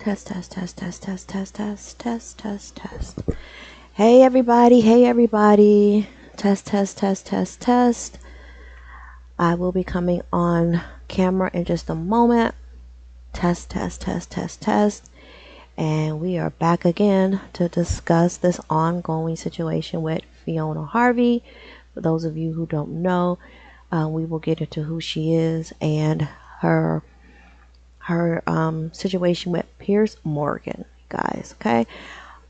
Test, test, test, test, test, test, test, test, test, test. Hey everybody, hey everybody. Test, test, test, test, test. I will be coming on camera in just a moment. Test, test, test, test, test. And we are back again to discuss this ongoing situation with Fiona Harvey. For those of you who don't know, we will get into who she is and her situation with Piers Morgan, guys. Okay.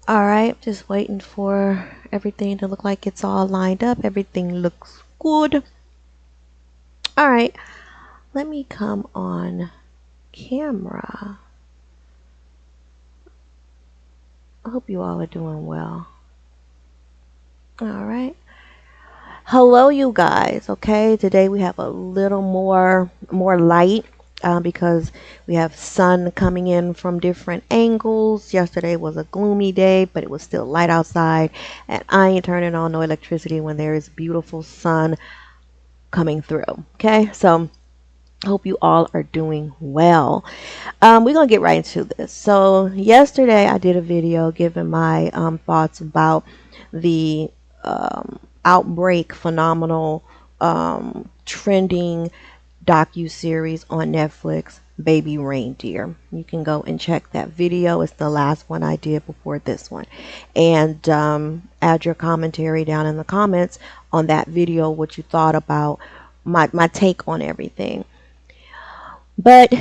All right. Just waiting for everything to look like it's all lined up. Everything looks good. All right. Let me come on camera. I hope you all are doing well. All right. Hello, you guys. Okay. Today we have a little more light. Because we have sun coming in from different angles. Yesterday was a gloomy day, but it was still light outside, and I ain't turning on no electricity when there is beautiful sun coming through. Okay, so hope you all are doing well. We're gonna get right into this. So yesterday I did a video giving my thoughts about the outbreak phenomenal trending docu-series on Netflix, Baby Reindeer. You can go and check that video. It's the last one I did before this one. And add your commentary down in the comments on that video, what you thought about my take on everything. But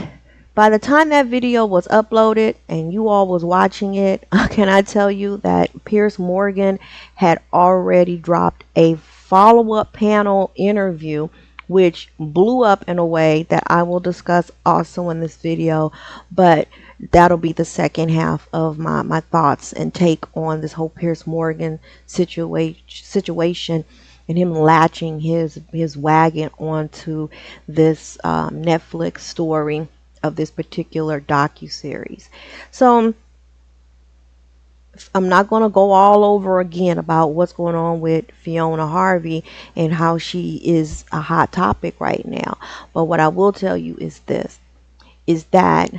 by the time that video was uploaded and you all was watching it, can I tell you that Piers Morgan had already dropped a follow-up panel interview which blew up in a way that I will discuss also in this video, but that'll be the second half of my thoughts and take on this whole Piers Morgan situation and him latching his wagon onto this Netflix story of this particular docu-series. So I'm not going to go all over again about what's going on with Fiona Harvey and how she is a hot topic right now. But what I will tell you is this, is that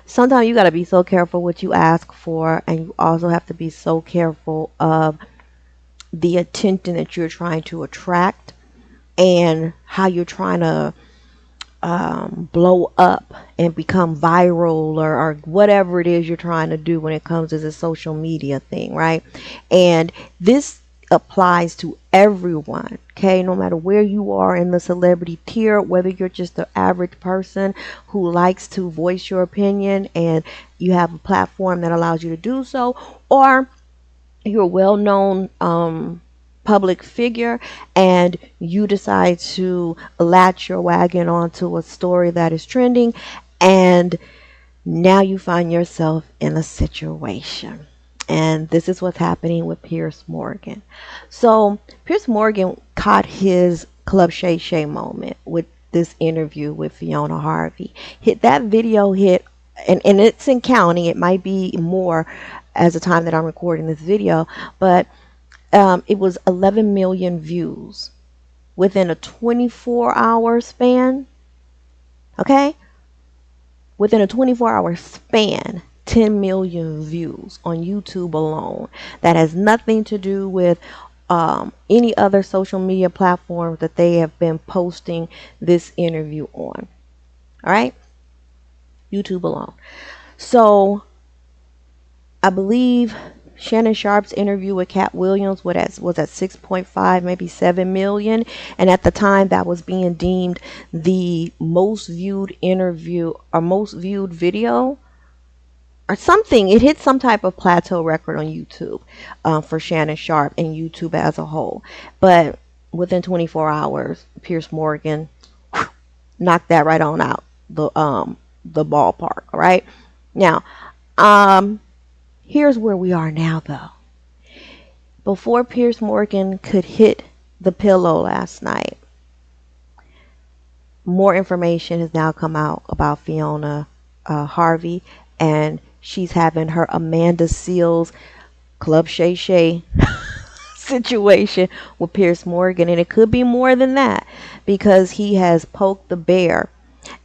sometimes you got to be so careful what you ask for, and you also have to be so careful of the attention that you're trying to attract and how you're trying to blow up and become viral or whatever it is you're trying to do when it comes to the social media thing, right? And this applies to everyone, okay? No matter where you are in the celebrity tier, whether you're just the average person who likes to voice your opinion and you have a platform that allows you to do so, or you're a well-known public figure and you decide to latch your wagon onto a story that is trending, and now you find yourself in a situation. And this is what's happening with Piers Morgan. So Piers Morgan caught his Club Shay Shay moment with this interview with Fiona Harvey. That video hit, and it's in counting, it might be more as the time that I'm recording this video, but it was 11 million views within a 24-hour span. Okay? Within a 24-hour span, 10 million views on YouTube alone. That has nothing to do with any other social media platform that they have been posting this interview on. All right? YouTube alone. So, I believe Shannon Sharpe's interview with Cat Williams was at 6.5, maybe 7 million. And at the time, that was being deemed the most viewed interview or most viewed video or something. It hit some type of plateau record on YouTube for Shannon Sharpe and YouTube as a whole. But within 24 hours, Piers Morgan knocked that right on out the ballpark. All right. Now, here's where we are now, though. Before Piers Morgan could hit the pillow last night, more information has now come out about Fiona Harvey, and she's having her Amanda Seales Club Shay Shay situation with Piers Morgan, and it could be more than that because he has poked the bear.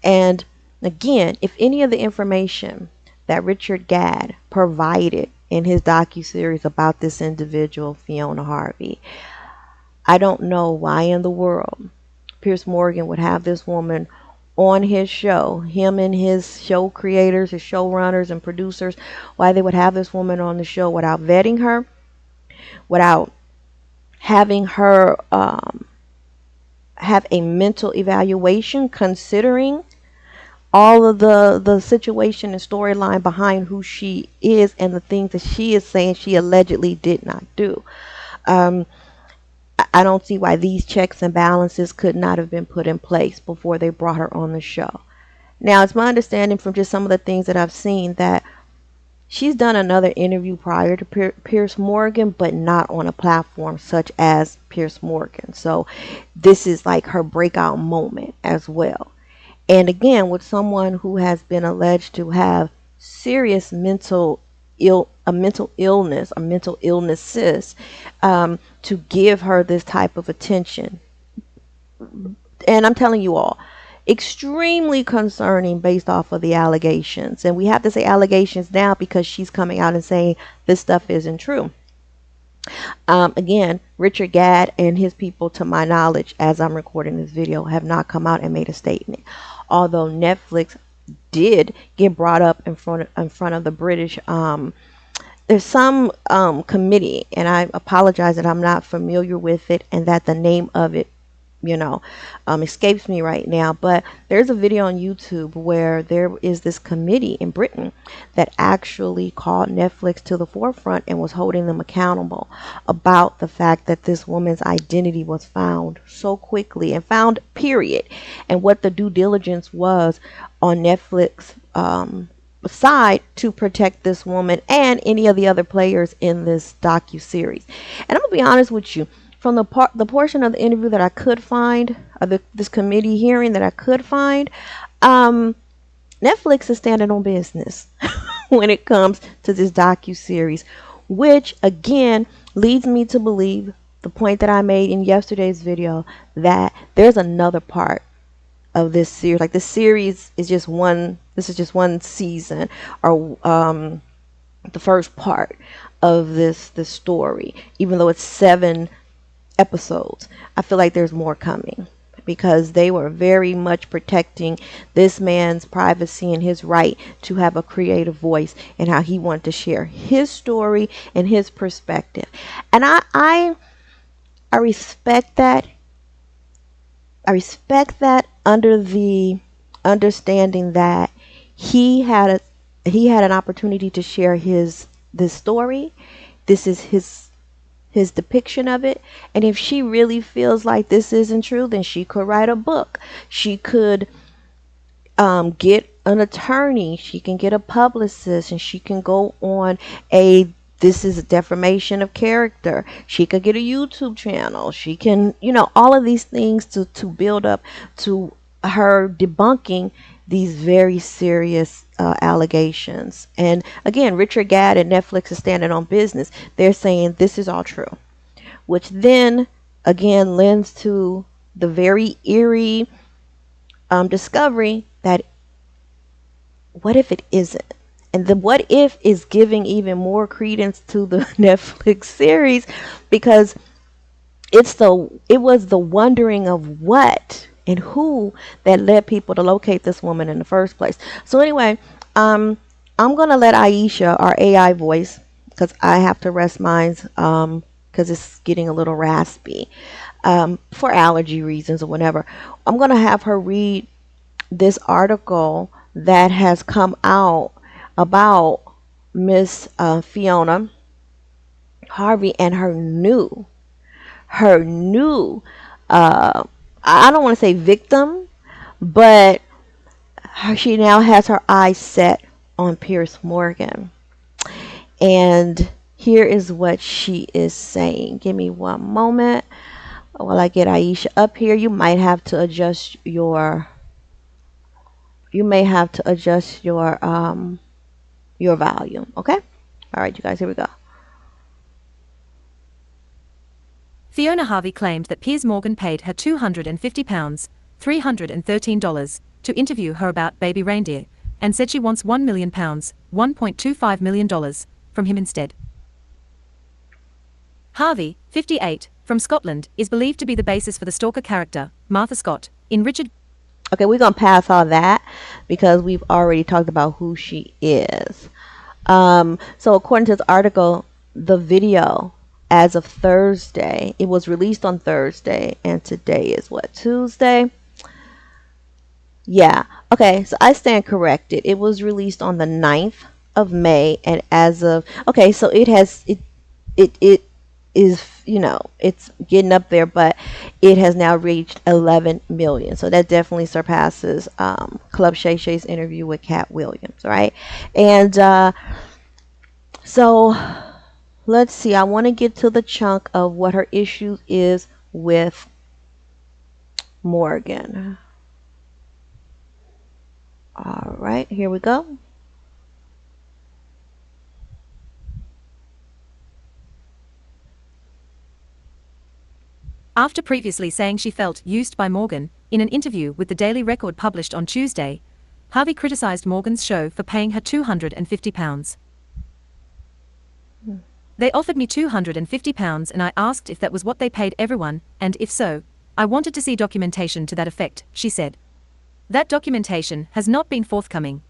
And again, if any of the information that Richard Gadd provided in his docuseries about this individual, Fiona Harvey. I don't know why in the world Piers Morgan would have this woman on his show, him and his show creators, his showrunners and producers, why they would have this woman on the show without vetting her, without having her have a mental evaluation, considering all of the situation and storyline behind who she is and the things that she is saying she allegedly did not do. Um, I don't see why these checks and balances could not have been put in place before they brought her on the show. Now, it's my understanding from just some of the things that I've seen that she's done another interview prior to Piers Morgan, but not on a platform such as Piers Morgan. So this is like her breakout moment as well. And again, with someone who has been alleged to have serious mental illness or mental illnesses, to give her this type of attention. And I'm telling you all, extremely concerning based off of the allegations. And we have to say allegations now because she's coming out and saying this stuff isn't true. Again, Richard Gadd and his people, to my knowledge, as I'm recording this video, have not come out and made a statement. Although Netflix did get brought up in front of the British. There's some committee, and I apologize that I'm not familiar with it and that the name of it, escapes me right now, but there's a video on YouTube where there is this committee in Britain that actually called Netflix to the forefront and was holding them accountable about the fact that this woman's identity was found so quickly and found, period, and what the due diligence was on Netflix side to protect this woman and any of the other players in this docu-series. And I'm gonna be honest with you, from the portion of the interview that I could find, this committee hearing that I could find, Netflix is standing on business when it comes to this docu-series, which again leads me to believe the point that I made in yesterday's video, that there's another part of this series. Like, this series is just one, this is just one season, or the first part of this story, even though it's 7 episodes. I feel like there's more coming because they were very much protecting this man's privacy and his right to have a creative voice and how he wanted to share his story and his perspective. And I respect that. I respect that under the understanding that he had an opportunity to share this story. This is his depiction of it. And if she really feels like this isn't true, then she could write a book. She could get an attorney. She can get a publicist, and she can go on this is a defamation of character. She could get a YouTube channel. She can, all of these things to build up to her debunking these very serious allegations. And again, Richard Gadd and Netflix is standing on business. They're saying this is all true, which then again lends to the very eerie discovery that what if it isn't? And the what if is giving even more credence to the Netflix series, because it was the wondering of what and who that led people to locate this woman in the first place. So anyway, I'm gonna let Aisha, our AI voice, because I have to rest mine because it's getting a little raspy for allergy reasons or whatever. I'm gonna have her read this article that has come out about Miss Fiona Harvey and her new I don't want to say victim, but she now has her eyes set on Piers Morgan. And here is what she is saying. Give me one moment while I get Aisha up here. You might have to adjust your volume, okay? All right, you guys, here we go. Fiona Harvey claimed that Piers Morgan paid her £250, $313, to interview her about baby reindeer, and said she wants £1 million, $1.25 million, from him instead. Harvey, 58, from Scotland, is believed to be the basis for the stalker character, Martha Scott, in Richard. Okay, we're going to pass all that because we've already talked about who she is. So according to this article, the video as of Thursday, it was released on Thursday, and today is what, Tuesday? Yeah. Okay, so I stand corrected. It was released on the 9th of May, and as of, okay, so it has, it is, you know, it's getting up there, but it has now reached 11 million. So that definitely surpasses Club Shay Shay's interview with Cat Williams, right? And so let's see. I want to get to the chunk of what her issue is with Morgan. All right, here we go. After previously saying she felt used by Morgan, in an interview with the Daily Record published on Tuesday, Harvey criticised Morgan's show for paying her £250. They offered me £250 and I asked if that was what they paid everyone, and if so, I wanted to see documentation to that effect, she said. That documentation has not been forthcoming.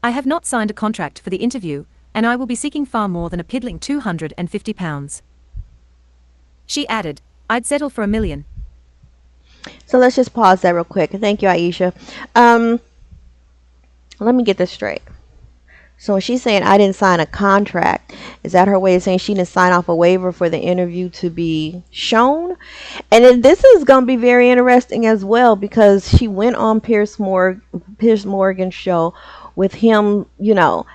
I have not signed a contract for the interview, and I will be seeking far more than a piddling £250. She added, I'd settle for $1 million. So let's just pause that real quick. Thank you, Aisha. Let me get this straight. So when she's saying I didn't sign a contract, is that her way of saying she didn't sign off a waiver for the interview to be shown? And then this is going to be very interesting as well, because she went on Piers Morgan's show with him, you know,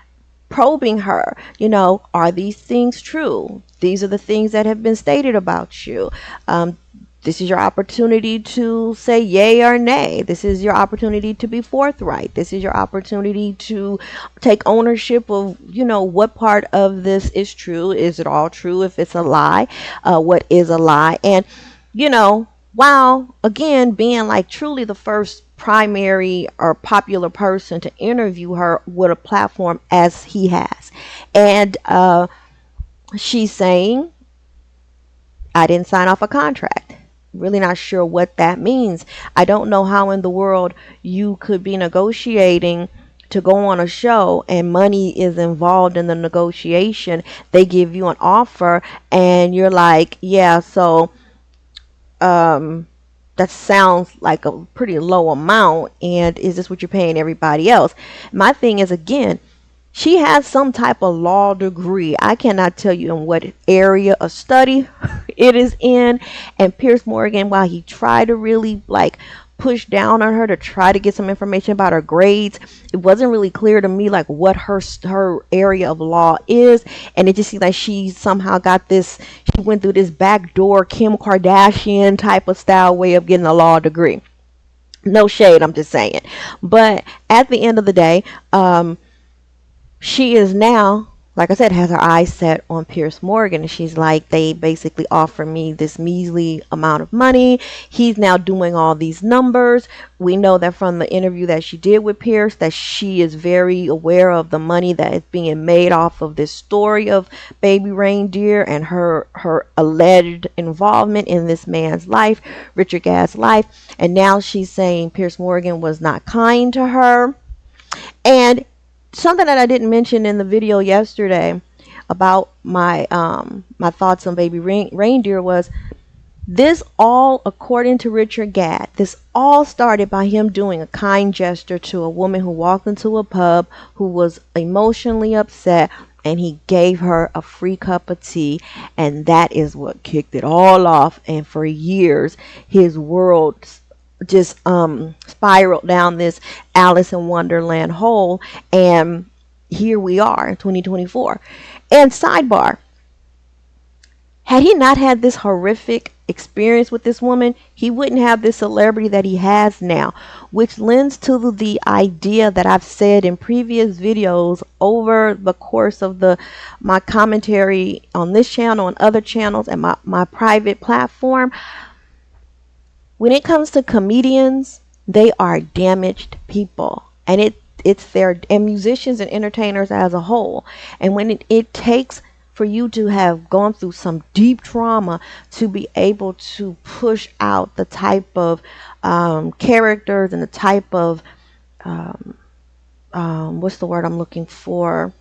probing her, you know, are these things true? These are the things that have been stated about you. This is your opportunity to say yay or nay. This is your opportunity to be forthright. This is your opportunity to take ownership of, you know, what part of this is true. Is it all true? If it's a lie, what is a lie? And, you know, while again being like truly the first primary or popular person to interview her with a platform as he has. And she's saying, I didn't sign off a contract. Really not sure what that means. I don't know how in the world you could be negotiating to go on a show and money is involved in the negotiation. They give you an offer and you're like, yeah, so that sounds like a pretty low amount, and is this what you're paying everybody else? My thing is, again, she has some type of law degree. I cannot tell you in what area of study it is in. And Piers Morgan, while he tried to really like push down on her to try to get some information about her grades, it wasn't really clear to me like what her area of law is. And it just seems like she somehow got this, she went through this backdoor Kim Kardashian type of style way of getting a law degree. No shade, I'm just saying. But at the end of the day, she is now, like I said, has her eyes set on Piers Morgan. And she's like, they basically offer me this measly amount of money. He's now doing all these numbers. We know that from the interview that she did with Piers, that she is very aware of the money that is being made off of this story of Baby Reindeer and her alleged involvement in this man's life, Richard Gadd's life. And now she's saying Piers Morgan was not kind to her. And something that I didn't mention in the video yesterday about my my thoughts on Baby Reindeer was this all, according to Richard Gadd, this all started by him doing a kind gesture to a woman who walked into a pub who was emotionally upset, and he gave her a free cup of tea, and that is what kicked it all off. And for years his world just spiraled down this Alice in Wonderland hole, and here we are in 2024. And sidebar, had he not had this horrific experience with this woman, he wouldn't have this celebrity that he has now, which lends to the idea that I've said in previous videos over the course of my commentary on this channel and other channels and my private platform. When it comes to comedians, they are damaged people. And it's their, and musicians and entertainers as a whole. And when it takes for you to have gone through some deep trauma to be able to push out the type of characters and the type of what's the word I'm looking for,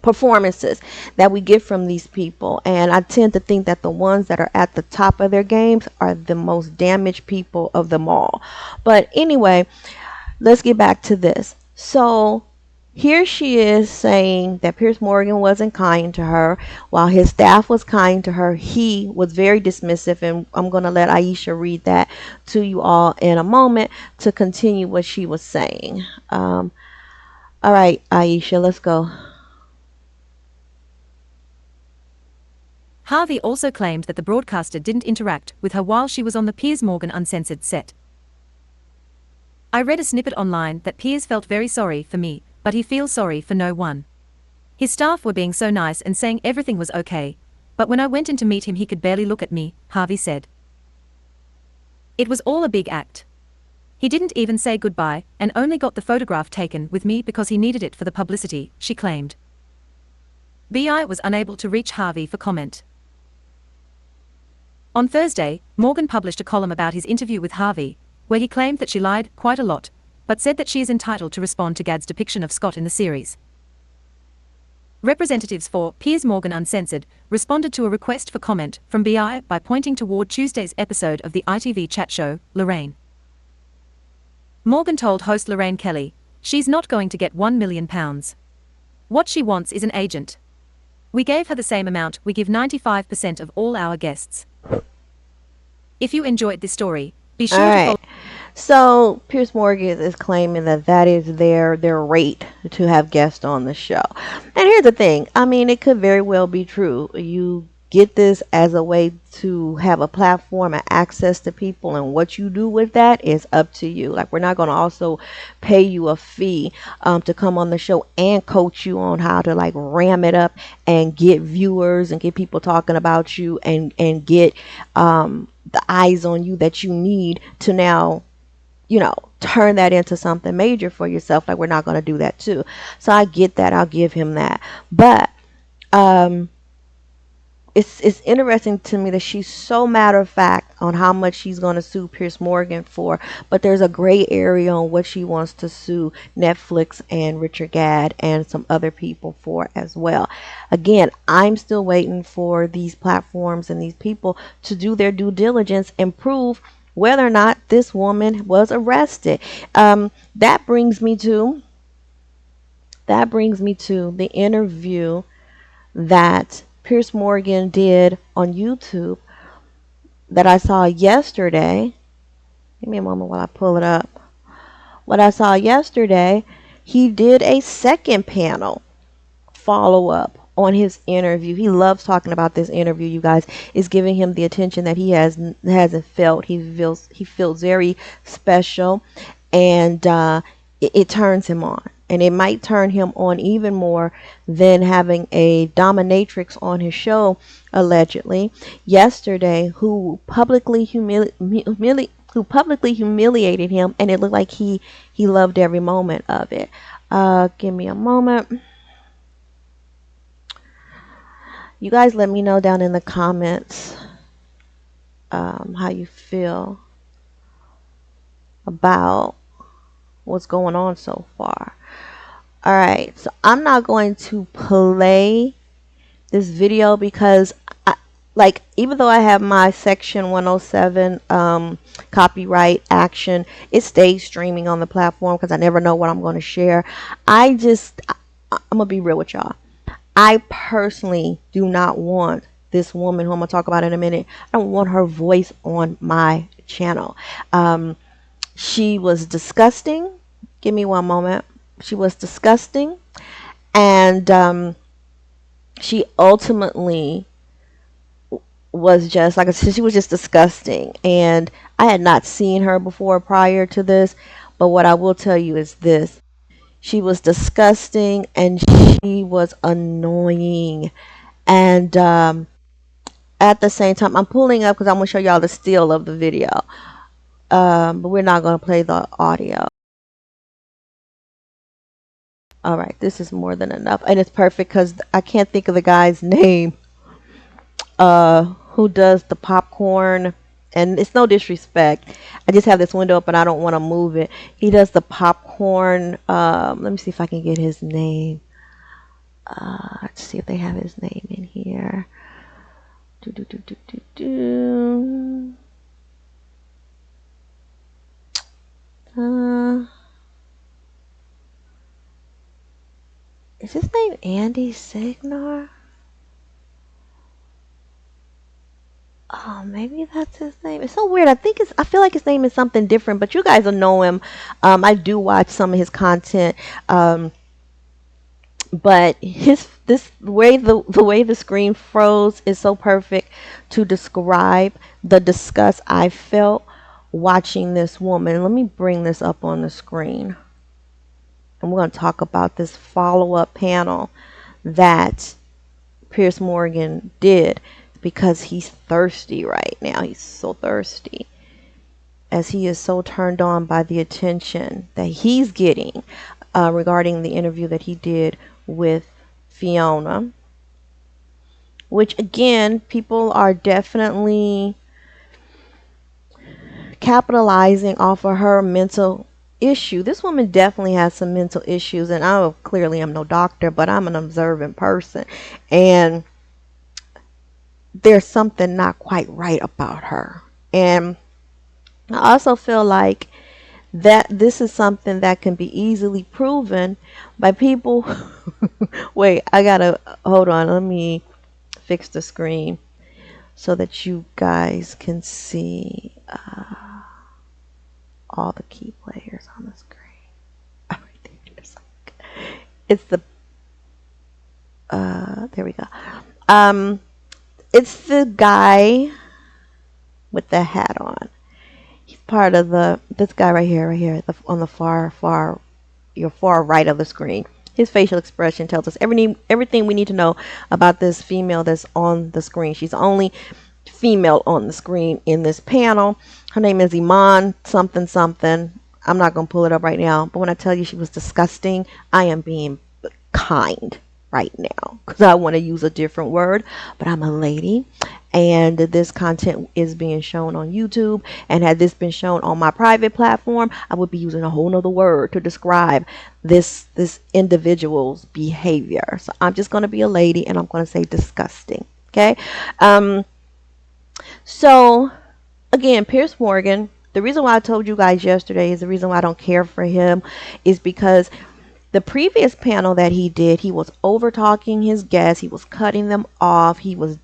performances that we get from these people. And I tend to think that the ones that are at the top of their games are the most damaged people of them all. But anyway, let's get back to this. So here she is saying that Piers Morgan wasn't kind to her. While his staff was kind to her, he was very dismissive. And I'm going to let Aisha read that to you all in a moment to continue what she was saying. All right, Aisha, let's go. Harvey also claimed that the broadcaster didn't interact with her while she was on the Piers Morgan Uncensored set. I read a snippet online that Piers felt very sorry for me, but he feels sorry for no one. His staff were being so nice and saying everything was okay, but when I went in to meet him he could barely look at me, Harvey said. It was all a big act. He didn't even say goodbye and only got the photograph taken with me because he needed it for the publicity, she claimed. BI was unable to reach Harvey for comment. On Thursday, Morgan published a column about his interview with Harvey, where he claimed that she lied quite a lot, but said that she is entitled to respond to Gad's depiction of Scott in the series. Representatives for Piers Morgan Uncensored responded to a request for comment from BI by pointing toward Tuesday's episode of the ITV chat show, Lorraine. Morgan told host Lorraine Kelly, "She's not going to get £1 million. What she wants is an agent. We gave her the same amount we give 95% of all our guests." If you enjoyed this story, be All sure to follow. right. So Piers Morgan is claiming that that is their rate to have guests on the show. And here's the thing. I mean, it could very well be true. You get this as a way to have a platform and access to people, and what you do with that is up to you. Like, we're not going to also pay you a fee to come on the show and coach you on how to like ram it up and get viewers and get people talking about you and get the eyes on you that you need to now, turn that into something major for yourself. Like, we're not going to do that too. So I get that. I'll give him that. But it's interesting to me that she's so matter of fact on how much she's going to sue Piers Morgan for, but there's a gray area on what she wants to sue Netflix and Richard Gadd and some other people for as well. Again, I'm still waiting for these platforms and these people to do their due diligence and prove whether or not this woman was arrested. That brings me to the interview that Piers Morgan did on YouTube that I saw yesterday. Give me a moment while I pull it up. What I saw yesterday, he did a second panel follow up on his interview. He loves talking about this interview, you guys. It's giving him the attention that he hasn't felt. He feels very special, and it turns him on. And it might turn him on even more than having a dominatrix on his show, allegedly, yesterday, who publicly humiliated him, and it looked like he loved every moment of it. Give me a moment. You guys let me know down in the comments how you feel about what's going on so far. All right, so I'm not going to play this video because even though I have my section 107 copyright action, it stays streaming on the platform because I never know what I'm going to share. I'm gonna be real with y'all. I personally do not want this woman who I'm gonna talk about in a minute. I don't want her voice on my channel. She was disgusting. Give me one moment. She was disgusting, and she ultimately was just, like I said, she was just disgusting. And I had not seen her before prior to this, but what I will tell you is this: she was disgusting and she was annoying. And at the same time, I'm pulling up because I'm going to show y'all the still of the video, but we're not going to play the audio. All right, this is more than enough, and it's perfect because I can't think of the guy's name. Who does the popcorn? And it's no disrespect. I just have this window up and I don't want to move it. He does the popcorn. Let me see if I can get his name. Let's see if they have his name in here. Do, do, do, do, do, do. Is his name Andy Signar? Oh, maybe that's his name. It's so weird. I feel like his name is something different, but you guys will know him. I do watch some of his content. But his this way the way the screen froze is so perfect to describe the disgust I felt watching this woman. Let me bring this up on the screen. And we're going to talk about this follow-up panel that Piers Morgan did because he's thirsty right now. He's so thirsty as he is so turned on by the attention that he's getting regarding the interview that he did with Fiona, which again, people are definitely capitalizing off of her mental issue. This woman definitely has some mental issues, and I clearly am no doctor, but I'm an observant person, and there's something not quite right about her. And I also feel like that this is something that can be easily proven by people. Wait, I gotta hold on. Let me fix the screen so that you guys can see all the key players on the screen. All right, it's the there we go. It's the guy with the hat on. He's part of this guy right here, on the your far right of the screen. His facial expression tells us everything we need to know about this female that's on the screen. She's the only female on the screen in this panel. Her name is Iman something something. I'm not going to pull it up right now, but when I tell you she was disgusting, I am being kind right now because I want to use a different word, but I'm a lady and this content is being shown on YouTube, and had this been shown on my private platform, I would be using a whole nother word to describe this individual's behavior. So I'm just going to be a lady and I'm going to say disgusting. Okay. So again, Piers Morgan, the reason why I told you guys yesterday is the reason why I don't care for him is because the previous panel that he did, he was over talking his guests, he was cutting them off, he was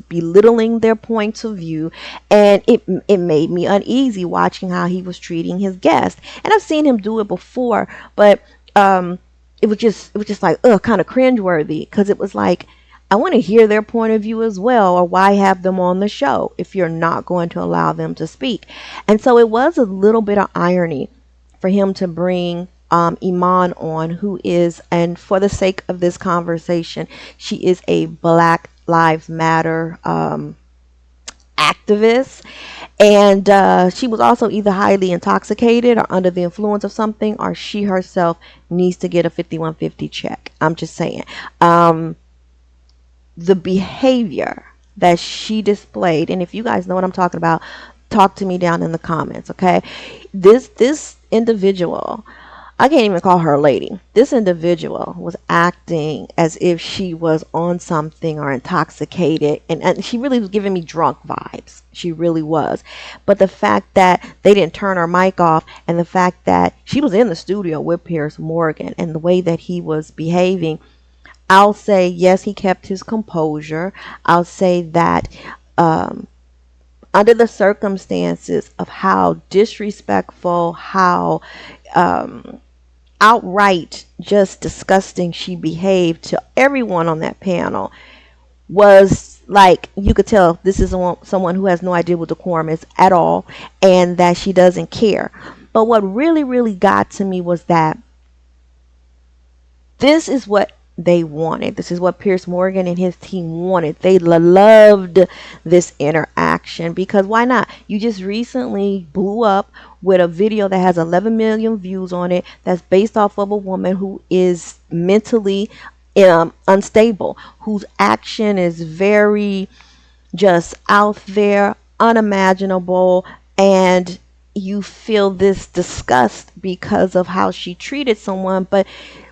belittling their points of view, and it made me uneasy watching how he was treating his guests. And I've seen him do it before, but it was just like kind of cringeworthy, because it was like, I want to hear their point of view as well, or why have them on the show if you're not going to allow them to speak? And so it was a little bit of irony for him to bring Iman on, who is, and for the sake of this conversation, she is a Black Lives Matter activist, and she was also either highly intoxicated or under the influence of something, or she herself needs to get a 5150 check. I'm just saying. The behavior that she displayed, and if you guys know what I'm talking about, talk to me down in the comments, okay? This individual, I can't even call her a lady. This individual was acting as if she was on something or intoxicated, and she really was giving me drunk vibes. She really was. But the fact that they didn't turn her mic off, and the fact that she was in the studio with Piers Morgan, and the way that he was behaving, I'll say, yes, he kept his composure. I'll say that under the circumstances of how disrespectful, how outright just disgusting she behaved to everyone on that panel, was like, you could tell this is someone who has no idea what decorum is at all, and that she doesn't care. But what really, really got to me was that this is what they wanted. This is what Piers Morgan and his team wanted. They loved this interaction because why not? You just recently blew up with a video that has 11 million views on it that's based off of a woman who is mentally unstable, whose action is very just out there, unimaginable, and you feel this disgust because of how she treated someone, but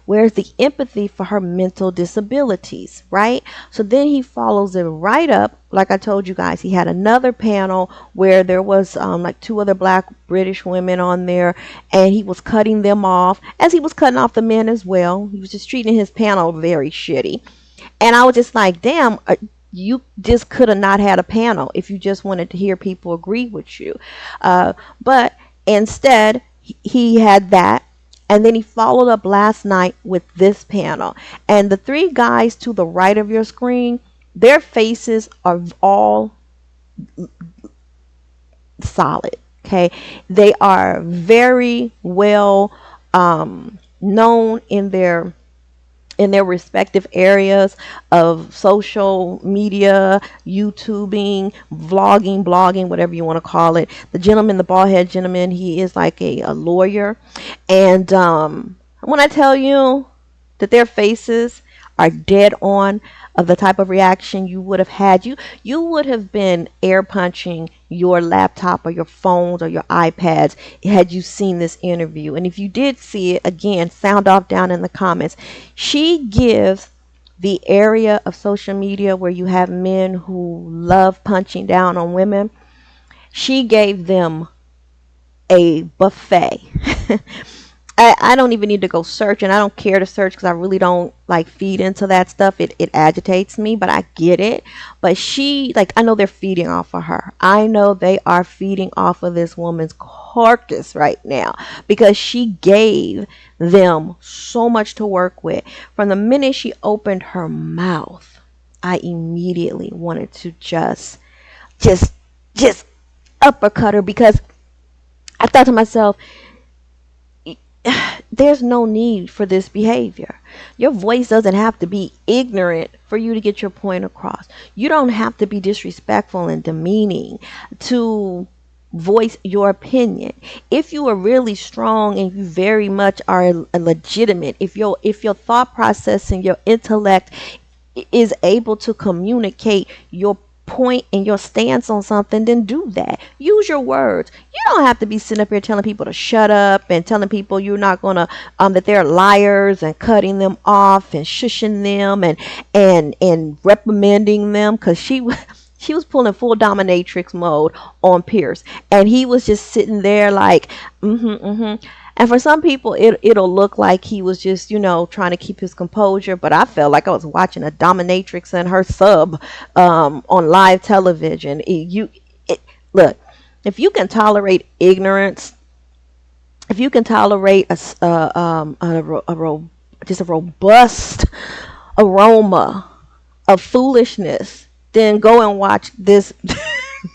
where's the empathy for her mental disabilities, right? So then he follows it right up. Like I told you guys, he had another panel where there was like two other black British women on there, and he was cutting them off as he was cutting off the men as well. He was just treating his panel very shitty. And I was just like, damn, you just could have not had a panel if you just wanted to hear people agree with you. But instead, he had that. And then he followed up last night with this panel. And the three guys to the right of your screen, their faces are all solid. Okay. They are very well known in their respective areas of social media, YouTubing, vlogging, blogging, whatever you want to call it. The gentleman, the bald head gentleman, he is like a lawyer. And when I tell you that their faces are dead on of the type of reaction you would have had, you would have been air punching your laptop or your phones or your iPads had you seen this interview. And if you did see it, again, sound off down in the comments. She gives the area of social media where you have men who love punching down on women, she gave them a buffet. I don't even need to go search, and I don't care to search because I really don't like feed into that stuff. It agitates me, but I get it. But she, like, I know they're feeding off of her. I know they are feeding off of this woman's carcass right now because she gave them so much to work with. From the minute she opened her mouth, I immediately wanted to just, just uppercut her because I thought to myself, there's no need for this behavior. Your voice doesn't have to be ignorant for you to get your point across. You don't have to be disrespectful and demeaning to voice your opinion. If you are really strong and you very much are legitimate, if your thought process and your intellect is able to communicate your point and your stance on something, then do that. Use your words. You don't have to be sitting up here telling people to shut up and telling people you're not gonna that they're liars and cutting them off and shushing them and reprimanding them, because she was pulling full dominatrix mode on Piers, and he was just sitting there like and for some people, it'll look like he was just, trying to keep his composure. But I felt like I was watching a dominatrix and her sub on live television. Look, if you can tolerate ignorance, if you can tolerate just a robust aroma of foolishness, then go and watch this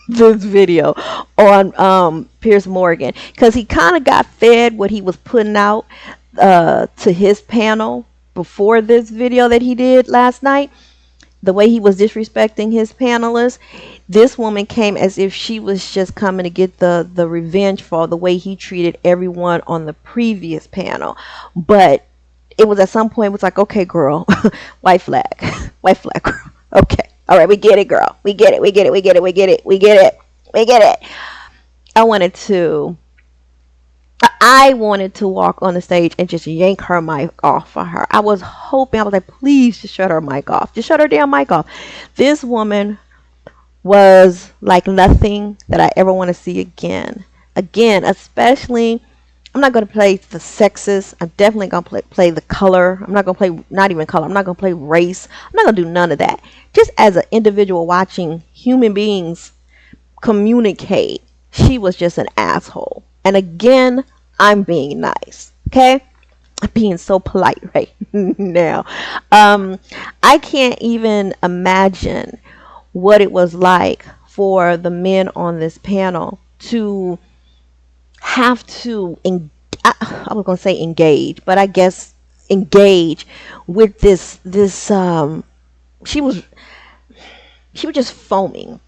this video on Piers Morgan, because he kind of got fed what he was putting out to his panel before this video that he did last night. The way he was disrespecting his panelists, this woman came as if she was just coming to get the revenge for the way he treated everyone on the previous panel. But it was at some point, it was like, okay, girl, white flag, white flag, girl. Okay. All right, we get it, girl. We get it. We get it. We get it. We get it. We get it. We get it. I wanted to walk on the stage and just yank her mic off for her. I was like, please just shut her mic off. Just shut her damn mic off. This woman was like nothing that I ever want to see again. Again, especially, I'm not going to play the sexist. I'm definitely going to play the color. I'm not going to play, not even color. I'm not going to play race. I'm not going to do none of that. Just as an individual watching human beings communicate, she was just an asshole. And again, I'm being nice. Okay? I'm being so polite right now. I can't even imagine what it was like for the men on this panel to have to I was going to say engage, but I guess engage with this. She was she was just foaming.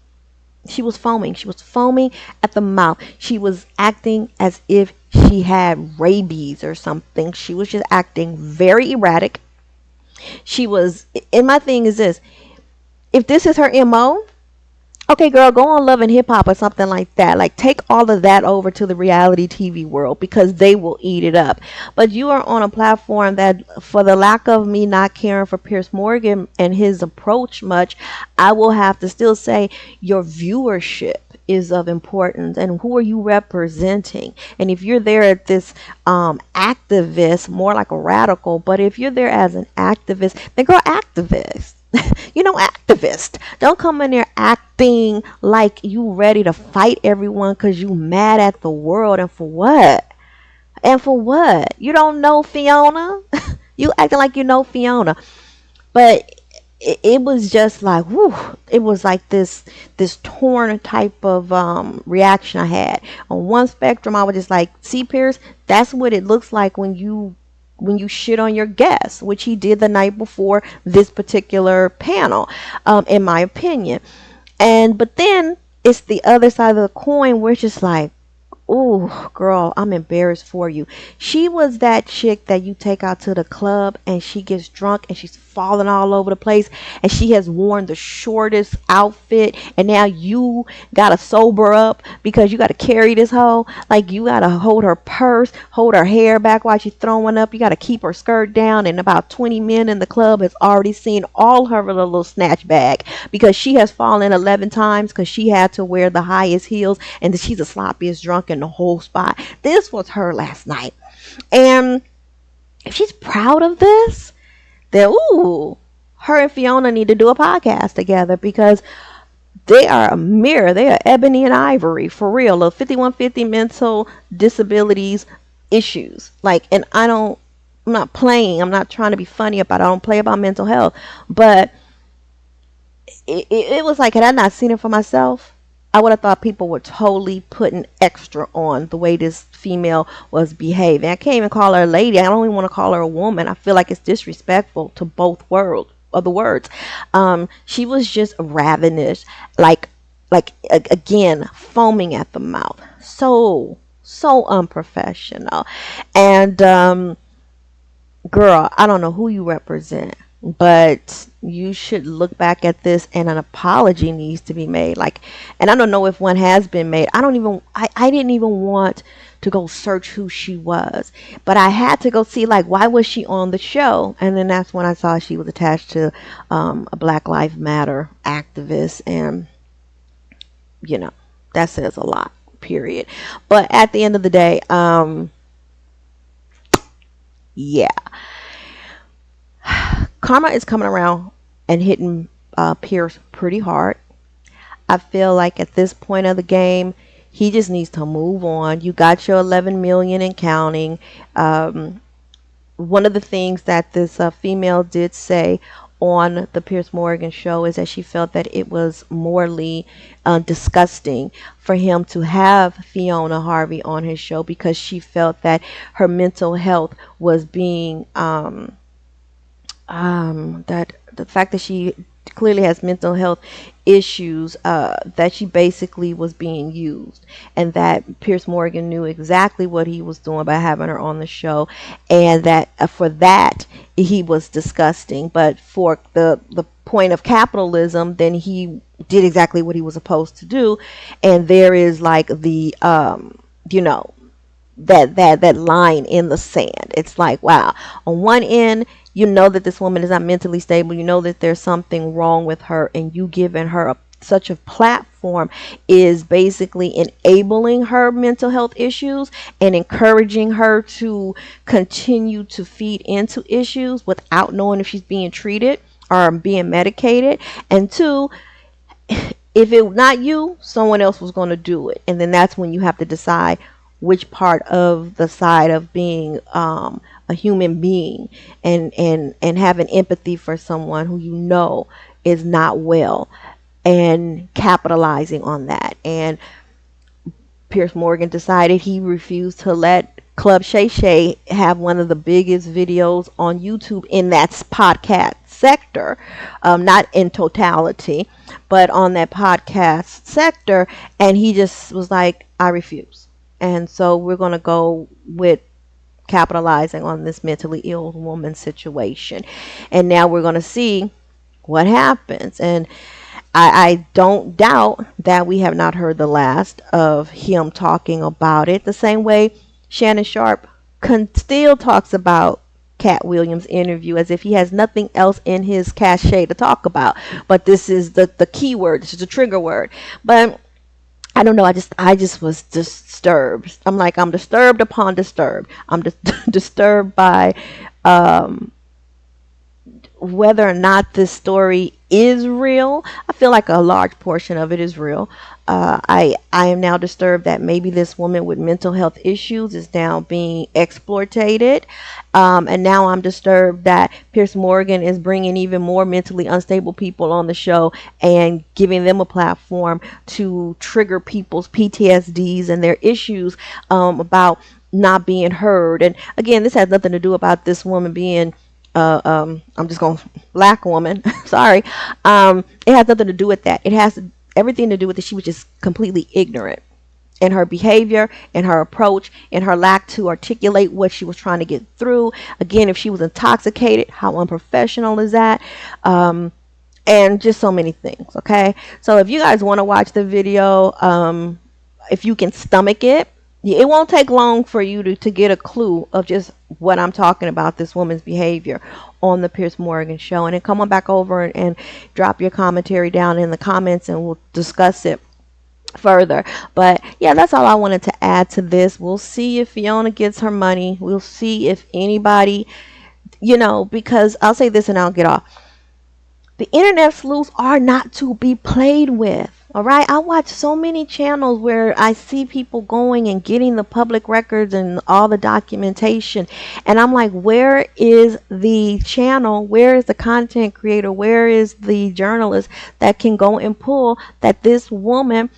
She was foaming at the mouth. She was acting as if she had rabies or something. She was just acting very erratic. She was, and my thing is this: if this is her MO, okay, girl, go on Love and Hip Hop or something like that. Like, take all of that over to the reality TV world because they will eat it up. But you are on a platform that, for the lack of me not caring for Piers Morgan and his approach much, I will have to still say your viewership is of importance, and who are you representing? And if you're there at this activist, more like a radical, but if you're there as an activist, then girl, activist. Activist. Don't come in there acting like you ready to fight everyone because you mad at the world. And for what? And for what? You don't know Fiona? You acting like you know Fiona. But it was just like, whew, it was like this torn type of reaction I had. On one spectrum, I was just like, see, Piers, that's what it looks like when you shit on your guests, which he did the night before this particular panel, in my opinion. But then it's the other side of the coin where it's just like, oh, girl, I'm embarrassed for you. She was that chick that you take out to the club and she gets drunk and she's falling all over the place and she has worn the shortest outfit and now you gotta sober up because you gotta carry this hoe. Like, you gotta hold her purse, hold her hair back while she's throwing up. You gotta keep her skirt down, and about 20 men in the club has already seen all her little snatch bag because she has fallen 11 times because she had to wear the highest heels and she's the sloppiest drunk in the whole spot. This was her last night. And if she's proud of this, then ooh, her and Fiona need to do a podcast together because they are a mirror. They are ebony and ivory for real. Of 5150 mental disabilities issues. Like, and I'm not playing. I'm not trying to be funny about it. I don't play about mental health. But it was like, had I not seen it for myself, I would have thought people were totally putting extra on the way this female was behaving. I can't even call her a lady. I don't even want to call her a woman. I feel like it's disrespectful to both worlds of the words. She was just ravenous, again, foaming at the mouth. So unprofessional. And girl, I don't know who you represent, but you should look back at this and an apology needs to be made. Like, and I don't know if one has been made. I didn't even want to go search who she was, but I had to go see, like, why was she on the show? And then that's when I saw she was attached to a Black Lives Matter activist, and that says a lot, period. But at the end of the day, yeah, karma is coming around and hitting Pierce pretty hard. I feel like at this point of the game, he just needs to move on. You got your 11 million and counting. One of the things that this female did say on the Piers Morgan show is that she felt that it was morally disgusting for him to have Fiona Harvey on his show because she felt that her mental health was being that the fact that she clearly has mental health issues, that she basically was being used, and that Piers Morgan knew exactly what he was doing by having her on the show, and that for that he was disgusting, but for the point of capitalism, then he did exactly what he was supposed to do. And there is like the that line in the sand. It's like, wow, on one end, you know that this woman is not mentally stable, you know that there's something wrong with her, and you giving her such a platform is basically enabling her mental health issues and encouraging her to continue to feed into issues without knowing if she's being treated or being medicated. And two, if it not you, someone else was going to do it, and then that's when you have to decide which part of the side of being a human being and having empathy for someone who is not well, and capitalizing on that. And Piers Morgan decided he refused to let Club Shay Shay have one of the biggest videos on YouTube in that podcast sector, not in totality, but on that podcast sector. And he just was like, I refuse. And so we're going to go with capitalizing on this mentally ill woman situation. And now we're going to see what happens. And I don't doubt that we have not heard the last of him talking about it. The same way Shannon Sharp still talks about Cat Williams' interview as if he has nothing else in his cachet to talk about. But this is the key word. This is the trigger word. But I don't know. I just was disturbed. I'm disturbed upon disturbed. I'm disturbed by whether or not this story is real. I feel like a large portion of it is real. I am now disturbed that maybe this woman with mental health issues is now being exploited. And now I'm disturbed that Piers Morgan is bringing even more mentally unstable people on the show and giving them a platform to trigger people's PTSDs and their issues about not being heard. And again, this has nothing to do about this woman being I'm just going black woman. Sorry. It has nothing to do with that. It has everything to do with that she was just completely ignorant in her behavior, in her approach, in her lack to articulate what she was trying to get through. Again, if she was intoxicated, how unprofessional is that? And just so many things. Okay. So if you guys want to watch the video, if you can stomach it, it won't take long for you to get a clue of just what I'm talking about, this woman's behavior on the Piers Morgan show. And then come on back over and drop your commentary down in the comments and we'll discuss it further. But yeah, that's all I wanted to add to this. We'll see if Fiona gets her money. We'll see if anybody, because I'll say this and I'll get off. The internet sleuths are not to be played with. All right. I watch so many channels where I see people going and getting the public records and all the documentation. And I'm like, where is the channel? Where is the content creator? Where is the journalist that can go and pull that this woman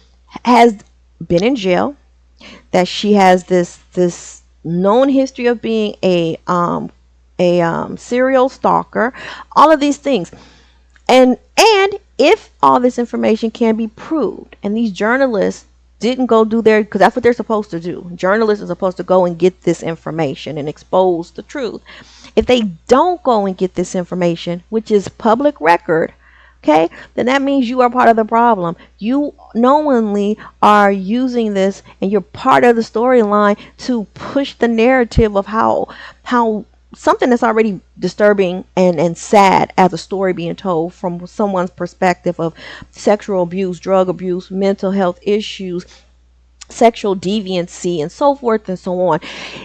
has been in jail, that she has this known history of being a serial stalker, all of these things. And if all this information can be proved, and these journalists didn't go do because that's what they're supposed to do. Journalists are supposed to go and get this information and expose the truth. If they don't go and get this information, which is public record, okay, then that means you are part of the problem. You knowingly are using this and you're part of the storyline to push the narrative of how something that's already disturbing and sad as a story being told from someone's perspective of sexual abuse, drug abuse, mental health issues, sexual deviancy, and so forth and so on.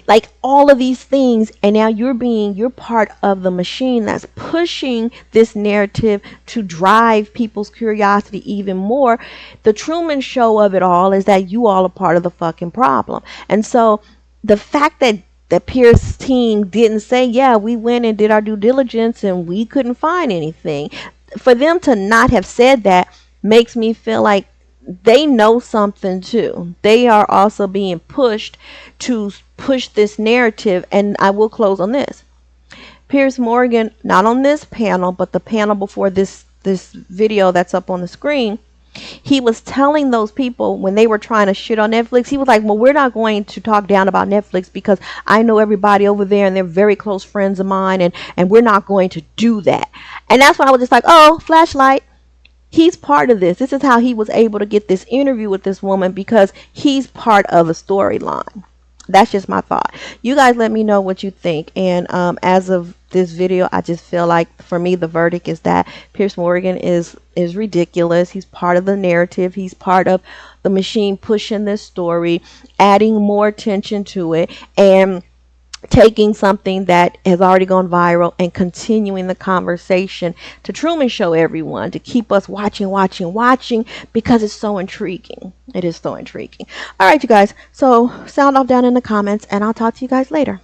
Like all of these things. And now you're part of the machine that's pushing this narrative to drive people's curiosity even more. The Truman Show of it all is that you all are part of the fucking problem. And so the fact that Piers' team didn't say, yeah, we went and did our due diligence and we couldn't find anything. For them to not have said that makes me feel like they know something too. They are also being pushed to push this narrative. And I will close on this. Piers Morgan, not on this panel, but the panel before this video that's up on the screen, he was telling those people when they were trying to shit on Netflix, he was like, well, we're not going to talk down about Netflix because I know everybody over there and they're very close friends of mine, and we're not going to do that. And that's when I was just like, oh, flashlight. He's part of this. This is how he was able to get this interview with this woman, because he's part of the storyline. That's just my thought. You guys let me know what you think. And as of this video, I just feel like for me the verdict is that Piers Morgan is ridiculous. He's part of the narrative. He's part of the machine pushing this story, adding more attention to it, and taking something that has already gone viral and continuing the conversation to Truman Show everyone, to keep us watching, because it's so intriguing. It is so intriguing. All right, you guys. So sound off down in the comments, and I'll talk to you guys later.